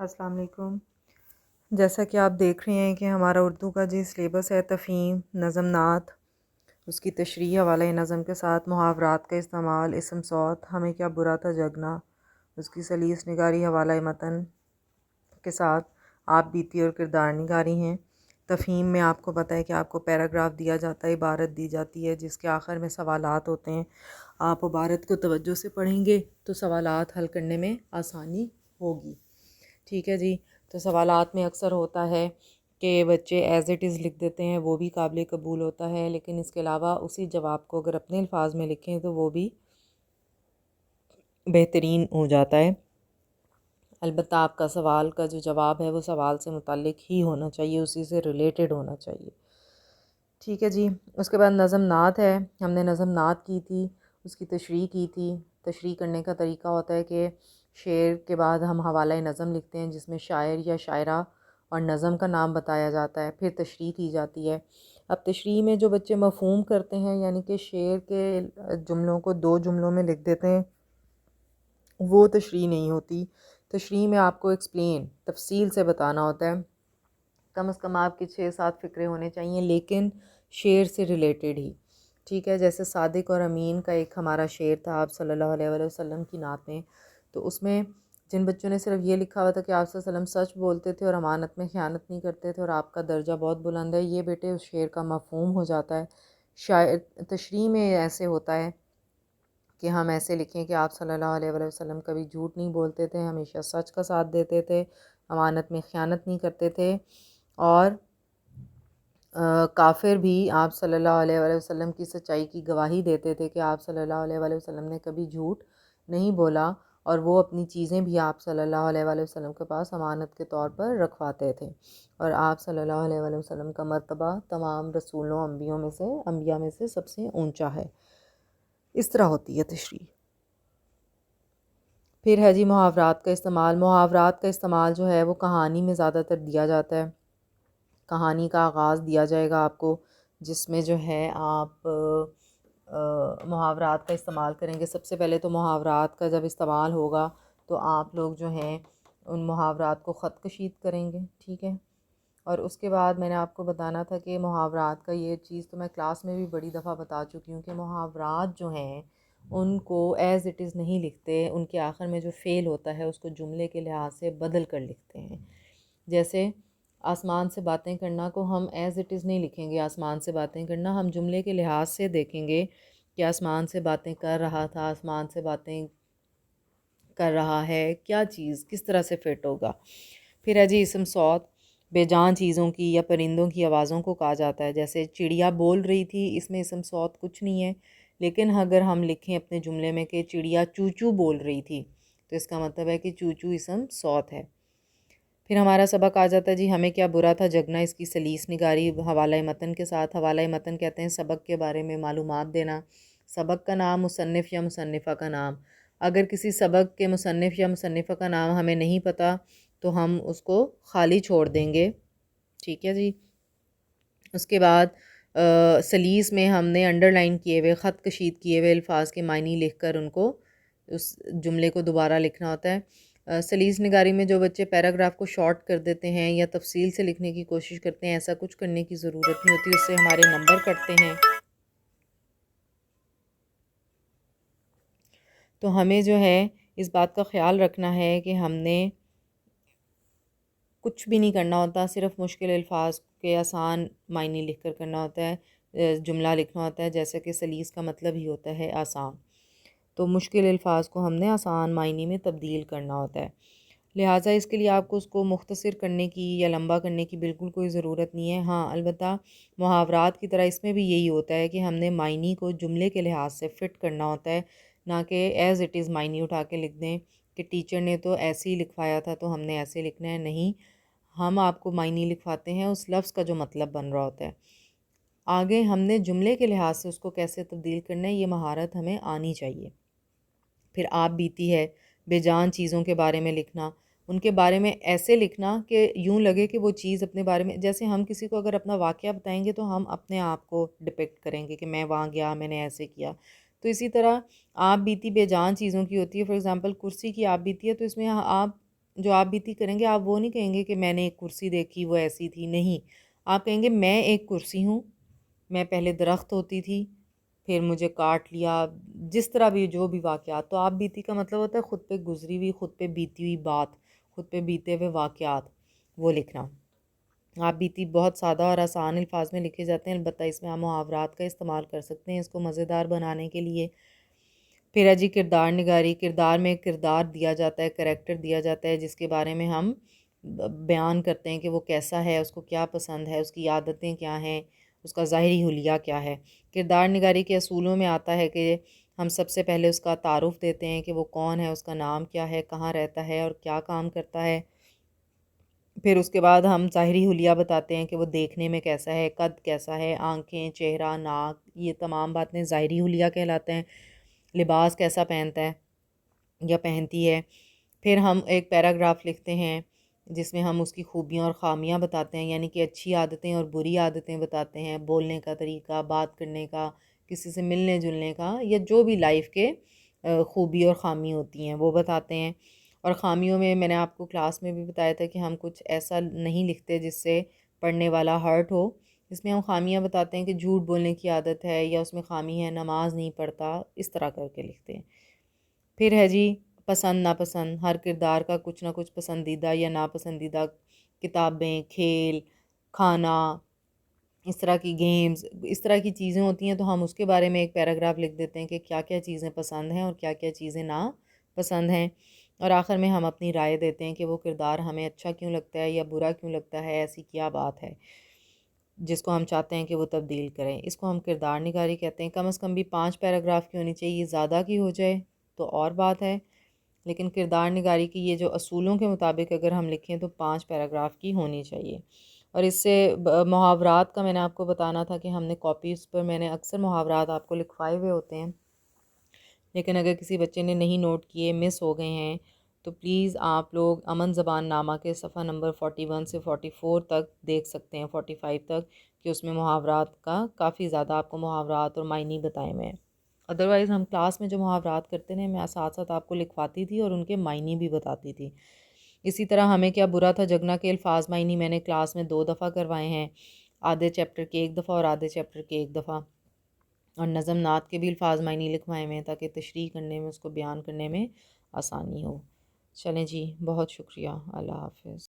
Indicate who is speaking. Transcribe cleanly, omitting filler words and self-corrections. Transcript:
Speaker 1: السلام علیکم۔ جیسا کہ آپ دیکھ رہے ہیں کہ ہمارا اردو کا جو سلیبس ہے تفہیم، نظم نعت، اس کی تشریح حوالہ نظم کے ساتھ محاورات کا استعمال، اسم صوت، ہمیں کیا برا تھا جگنا، اس کی سلیس نگاری حوالہ متن کے ساتھ آپ بیتی اور کردار نگاری ہیں۔ تفہیم میں آپ کو پتہ ہے کہ آپ کو پیراگراف دیا جاتا ہے، عبارت دی جاتی ہے جس کے آخر میں سوالات ہوتے ہیں۔ آپ عبارت کو توجہ سے پڑھیں گے تو سوالات حل کرنے میں آسانی ہوگی، ٹھیک ہے جی۔ تو سوالات میں اکثر ہوتا ہے کہ بچے ایز اٹ از لکھ دیتے ہیں، وہ بھی قابل قبول ہوتا ہے، لیکن اس کے علاوہ اسی جواب کو اگر اپنے الفاظ میں لکھیں تو وہ بھی بہترین ہو جاتا ہے۔ البتہ آپ کا سوال کا جو جواب ہے وہ سوال سے متعلق ہی ہونا چاہیے، اسی سے ریلیٹڈ ہونا چاہیے، ٹھیک ہے جی۔ اس کے بعد نظم نعت ہے، ہم نے نظم نعت کی تھی، اس کی تشریح کی تھی۔ تشریح کرنے کا طریقہ ہوتا ہے کہ شعر کے بعد ہم حوالہ نظم لکھتے ہیں جس میں شاعر یا شاعرہ اور نظم کا نام بتایا جاتا ہے، پھر تشریح کی جاتی ہے۔ اب تشریح میں جو بچے مفہوم کرتے ہیں، یعنی کہ شعر کے جملوں کو 2 جملوں میں لکھ دیتے ہیں، وہ تشریح نہیں ہوتی۔ تشریح میں آپ کو ایکسپلین، تفصیل سے بتانا ہوتا ہے، کم از کم آپ کی 6-7 فقرے ہونے چاہیے، لیکن شعر سے ریلیٹڈ ہی، ٹھیک ہے۔ جیسے صادق اور امین کا ایک ہمارا شعر تھا آپ صلی اللہ علیہ وآلہ وسلم کی نعت میں، تو اس میں جن بچوں نے صرف یہ لکھا ہوا تھا کہ آپ صلی اللہ علیہ وسلم سچ بولتے تھے اور امانت میں خیانت نہیں کرتے تھے اور آپ کا درجہ بہت بلند ہے، یہ بیٹے اس شعر کا مفہوم ہو جاتا ہے۔ تشریح میں ایسے ہوتا ہے کہ ہم ایسے لکھیں کہ آپ صلی اللہ علیہ وآلہ وسلم کبھی جھوٹ نہیں بولتے تھے، ہمیشہ سچ کا ساتھ دیتے تھے، امانت میں خیانت نہیں کرتے تھے، اور کافر بھی آپ صلی اللہ علیہ وآلہ وسلم کی سچائی کی گواہی دیتے تھے کہ آپ صلی اللہ علیہ وآلہ وسلم نے کبھی جھوٹ نہیں بولا، اور وہ اپنی چیزیں بھی آپ صلی اللہ علیہ وآلہ وسلم کے پاس امانت کے طور پر رکھواتے تھے، اور آپ صلی اللہ علیہ وآلہ وسلم کا مرتبہ تمام رسولوں انبیاء میں سے سب سے اونچا ہے۔ اس طرح ہوتی ہے تشریح۔ پھر ہے جی محاورات کا استعمال۔ محاورات کا استعمال جو ہے وہ کہانی میں زیادہ تر دیا جاتا ہے۔ کہانی کا آغاز دیا جائے گا آپ کو، جس میں جو ہے آپ محاورات کا استعمال کریں گے۔ سب سے پہلے تو محاورات کا جب استعمال ہوگا تو آپ لوگ جو ہیں ان محاورات کو خط کشید کریں گے، ٹھیک ہے۔ اور اس کے بعد میں نے آپ کو بتانا تھا کہ محاورات کا یہ چیز تو میں کلاس میں بھی بڑی دفعہ بتا چکی ہوں کہ محاورات جو ہیں ان کو ایز اٹ از نہیں لکھتے، ان کے آخر میں جو فعل ہوتا ہے اس کو جملے کے لحاظ سے بدل کر لکھتے ہیں۔ جیسے آسمان سے باتیں کرنا کو ہم ایز اٹ از نہیں لکھیں گے، آسمان سے باتیں کرنا ہم جملے کے لحاظ سے دیکھیں گے کہ آسمان سے باتیں کر رہا تھا، آسمان سے باتیں کر رہا ہے، کیا چیز کس طرح سے فٹ ہوگا۔ پھر ہے جی اسم صوت، بے جان چیزوں کی یا پرندوں کی آوازوں کو کہا جاتا ہے۔ جیسے چڑیا بول رہی تھی، اس میں اسم صوت کچھ نہیں ہے، لیکن اگر ہم لکھیں اپنے جملے میں کہ چڑیا چوچو بول رہی تھی تو اس کا مطلب ہے کہ چوچو اسم صوت ہے۔ پھر ہمارا سبق آ جاتا ہے جی ہمیں کیا برا تھا جگنا، اس کی سلیس نگاری حوالہ متن کے ساتھ۔ حوالہ متن کہتے ہیں سبق کے بارے میں معلومات دینا، سبق کا نام، مصنف یا مصنفہ کا نام۔ اگر کسی سبق کے مصنف یا مصنفہ کا نام ہمیں نہیں پتہ تو ہم اس کو خالی چھوڑ دیں گے، ٹھیک ہے جی۔ اس کے بعد سلیس میں ہم نے انڈر لائن کیے ہوئے، خط کشید کیے ہوئے الفاظ کے معنی لکھ کر ان کو اس جملے کو دوبارہ لکھنا ہوتا ہے۔ سلیس نگاری میں جو بچے پیراگراف کو شارٹ کر دیتے ہیں یا تفصیل سے لکھنے کی کوشش کرتے ہیں، ایسا کچھ کرنے کی ضرورت نہیں ہوتی، اس سے ہمارے نمبر کٹتے ہیں۔ تو ہمیں جو ہے اس بات کا خیال رکھنا ہے کہ ہم نے کچھ بھی نہیں کرنا ہوتا، صرف مشکل الفاظ کے آسان معنی لکھ کر کرنا ہوتا ہے، جملہ لکھنا ہوتا ہے، جیسے کہ سلیس کا مطلب ہی ہوتا ہے آسان، تو مشکل الفاظ کو ہم نے آسان معنی میں تبدیل کرنا ہوتا ہے۔ لہٰذا اس کے لیے آپ کو اس کو مختصر کرنے کی یا لمبا کرنے کی بالکل کوئی ضرورت نہیں ہے۔ ہاں البتہ محاورات کی طرح اس میں بھی یہی ہوتا ہے کہ ہم نے معنی کو جملے کے لحاظ سے فٹ کرنا ہوتا ہے، نہ کہ ایز اٹ از معنی اٹھا کے لکھ دیں کہ ٹیچر نے تو ایسے ہی لکھوایا تھا تو ہم نے ایسے لکھنا ہے، نہیں، ہم آپ کو معنی لکھواتے ہیں اس لفظ کا جو مطلب بن رہا ہوتا ہے، آگے ہم نے جملے کے لحاظ سے اس کو کیسے تبدیل کرنا ہے یہ مہارت ہمیں آنی چاہیے۔ پھر آپ بیتی ہے، بے جان چیزوں کے بارے میں لکھنا، ان کے بارے میں ایسے لکھنا کہ یوں لگے کہ وہ چیز اپنے بارے میں، جیسے ہم کسی کو اگر اپنا واقعہ بتائیں گے تو ہم اپنے آپ کو ڈپکٹ کریں گے کہ میں وہاں گیا، میں نے ایسے کیا، تو اسی طرح آپ بیتی بے جان چیزوں کی ہوتی ہے۔ فار ایگزامپل کرسی کی آپ بیتی ہے تو اس میں آپ جو آپ بیتی کریں گے آپ وہ نہیں کہیں گے کہ میں نے ایک کرسی دیکھی وہ ایسی تھی، نہیں، آپ کہیں گے میں ایک کرسی ہوں، میں پہلے درخت ہوتی تھی، پھر مجھے کاٹ لیا، جس طرح بھی جو بھی واقعات. تو آپ بیتی کا مطلب ہوتا ہے خود پہ گزری ہوئی، خود پہ بیتی ہوئی بات، خود پہ بیتے ہوئے واقعات وہ لکھنا. آپ بیتی بہت سادہ اور آسان الفاظ میں لکھے جاتے ہیں، البتہ اس میں آپ محاورات کا استعمال کر سکتے ہیں اس کو مزیدار بنانے کے لیے. پھر ہے جی کردار نگاری. کردار میں کردار دیا جاتا ہے، کریکٹر دیا جاتا ہے جس کے بارے میں ہم بیان کرتے ہیں کہ وہ کیسا ہے، اس کو کیا پسند ہے، اس کی عادتیں کیا ہیں، اس کا ظاہری حلیہ کیا ہے. کردار نگاری کے اصولوں میں آتا ہے کہ ہم سب سے پہلے اس کا تعارف دیتے ہیں کہ وہ کون ہے، اس کا نام کیا ہے، کہاں رہتا ہے اور کیا کام کرتا ہے. پھر اس کے بعد ہم ظاہری حلیہ بتاتے ہیں کہ وہ دیکھنے میں کیسا ہے، قد کیسا ہے، آنکھیں، چہرہ، ناک، یہ تمام باتیں ظاہری حلیہ کہلاتے ہیں. لباس کیسا پہنتا ہے یا پہنتی ہے. پھر ہم ایک پیراگراف لکھتے ہیں جس میں ہم اس کی خوبیاں اور خامیاں بتاتے ہیں، یعنی کہ اچھی عادتیں اور بری عادتیں بتاتے ہیں، بولنے کا طریقہ، بات کرنے کا، کسی سے ملنے جلنے کا، یا جو بھی لائف کے خوبی اور خامی ہوتی ہیں وہ بتاتے ہیں. اور خامیوں میں نے آپ کو کلاس میں بھی بتایا تھا کہ ہم کچھ ایسا نہیں لکھتے جس سے پڑھنے والا ہرٹ ہو. اس میں ہم خامیاں بتاتے ہیں کہ جھوٹ بولنے کی عادت ہے، یا اس میں خامی ہے نماز نہیں پڑھتا، اس طرح کر کے لکھتے ہیں. پھر ہے جی پسند ناپسند. ہر کردار کا کچھ نہ کچھ پسندیدہ یا ناپسندیدہ کتابیں، کھیل، کھانا، اس طرح کی گیمز، اس طرح کی چیزیں ہوتی ہیں، تو ہم اس کے بارے میں ایک پیراگراف لکھ دیتے ہیں کہ کیا کیا چیزیں پسند ہیں اور کیا کیا چیزیں ناپسند ہیں. اور آخر میں ہم اپنی رائے دیتے ہیں کہ وہ کردار ہمیں اچھا کیوں لگتا ہے یا برا کیوں لگتا ہے، ایسی کیا بات ہے جس کو ہم چاہتے ہیں کہ وہ تبدیل کریں. اس کو ہم کردار نگاری کہتے ہیں. کم از کم بھی 5 پیراگراف کی ہونی چاہیے، زیادہ کی ہو جائے تو اور بات ہے، لیکن کردار نگاری کی یہ جو اصولوں کے مطابق اگر ہم لکھیں تو 5 پیراگراف کی ہونی چاہیے. اور اس سے محاورات کا میں نے آپ کو بتانا تھا کہ ہم نے کاپیز پر میں نے اکثر محاورات آپ کو لکھوائے ہوئے ہوتے ہیں، لیکن اگر کسی بچے نے نہیں نوٹ کیے، مس ہو گئے ہیں، تو پلیز آپ لوگ امن زبان نامہ کے صفحہ نمبر 41 سے 44 تک دیکھ سکتے ہیں، 45 تک، کہ اس میں محاورات کا کافی زیادہ آپ کو محاورات اور معنی بتائے ہوئے ہیں. ادروائز ہم کلاس میں جو محاورات کرتے ہیں میں ساتھ ساتھ آپ کو لکھواتی تھی اور ان کے معنی بھی بتاتی تھی. اسی طرح ہمیں کیا برا تھا جگنا کے الفاظ معنی میں نے کلاس میں 2 دفعہ کروائے ہیں، آدھے چیپٹر کے 1 دفعہ اور آدھے چیپٹر کے 1 دفعہ. اور نظم نعت کے بھی الفاظ معنی لکھوائے ہوئے ہیں تاکہ تشریح کرنے میں، اس کو بیان کرنے میں آسانی ہو. چلیں جی، بہت شکریہ. اللہ حافظ.